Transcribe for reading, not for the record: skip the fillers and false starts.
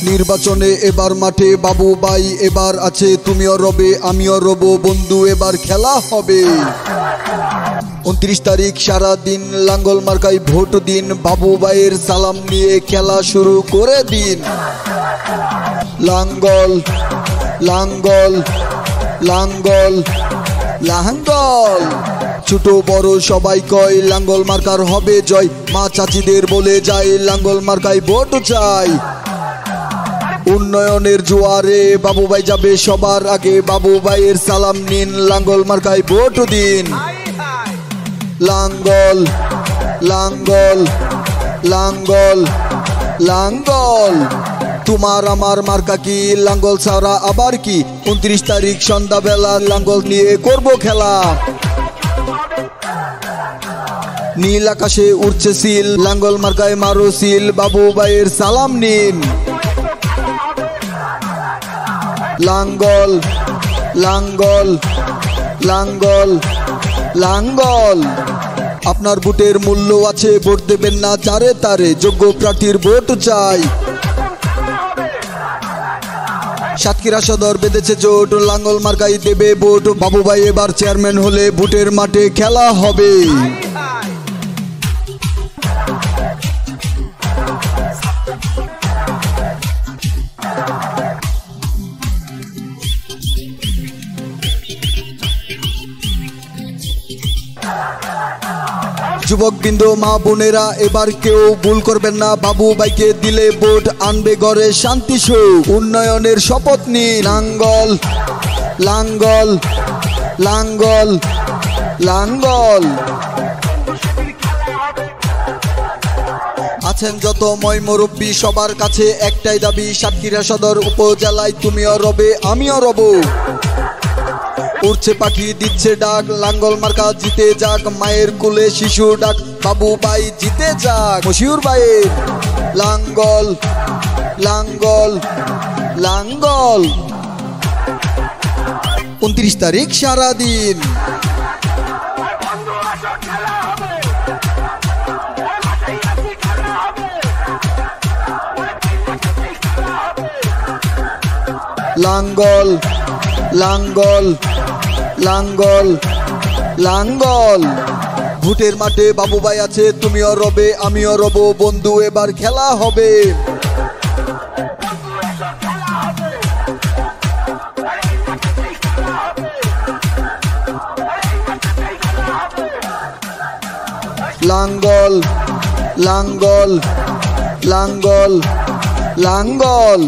নির্বাচনে এবার মাঠে বাবু ভাই এবার আছে, তুমিও রবে আমিও রব, বন্ধু এবার খেলা হবে। 29 তারিখ সারাদিন লাঙ্গল মার্কায় ভোট দিন, বাবু ভাইয়ের সালাম নিয়ে খেলা শুরু করে দিন। লাঙ্গল লাঙ্গল লাঙ্গল লাঙ্গল, ছোট বড় সবাই কয় লাঙ্গল মার্কার হবে জয়, মা চাচিদের বলে যায় লাঙ্গল মার্কায় ভোট চাই। উন্নয়নের জোয়ারে বাবু ভাই যাবে সবার আগে, বাবু ভাইয়ের সালাম নিন, লাঙ্গল মার্কায় ভোট দিন। লাঙ্গল লাঙ্গল লাঙ্গল লাঙ্গল, তোমার আমার মার্কা কি লাঙ্গল ছাড়া আবার কি? 29 তারিখ সন্ধ্যাবেলা লাঙ্গল নিয়ে করব খেলা। নীল আকাশে উড়ছে সিল, লাঙ্গল মার্কায় মারো সিল, বাবু ভাইয়ের সালাম নিন। লাঙ্গল লাঙ্গল লাঙ্গল লাঙ্গল, আপনার ভোটের মূল্য আছে, ভোট দেবেন না চারে তারে, যোগ্য প্রার্থীর ভোট চাই। সাতক্ষীরা সদর বেঁধেছে জোট, লাঙ্গল মার্কাই দেবে ভোট, বাবু ভাই এবার চেয়ারম্যান হলে ভোটের মাঠে খেলা হবে। যুবকবৃন্দ মা বোনেরা এবার কেউ ভুল করবেন না, বাবু ভাইকে দিলে ভোট আনবে ঘরে শান্তি সুখ, উন্নয়নের শপথ নিন। লাঙ্গল লাঙ্গল লাঙ্গল লাঙ্গল, আছেন যত ময় মুরব্বী সবার কাছে একটাই দাবি, সাতক্ষীরা সদর উপজেলায় তুমিও রবে আমিও রব। উড়ছে পাখি দিচ্ছে ডাক, লাঙ্গল মার্কা জিতে যাক, মায়ের কোলে শিশু ডাক, বাবু ভাই জিতে যাক মশিউর ভাইয়ের। লাঙ্গল লাঙ্গল লাঙ্গল, 29 তারিখ সারাদিন। লাঙ্গল লাঙ্গল লাঙ্গল লাঙ্গল, ভোটের মাঠে বাবু ভাই আছে, তুমিও রবে আমিও রব, বন্ধু এবার খেলা হবে। লাঙ্গল লাঙ্গল লাঙ্গল লাঙ্গল।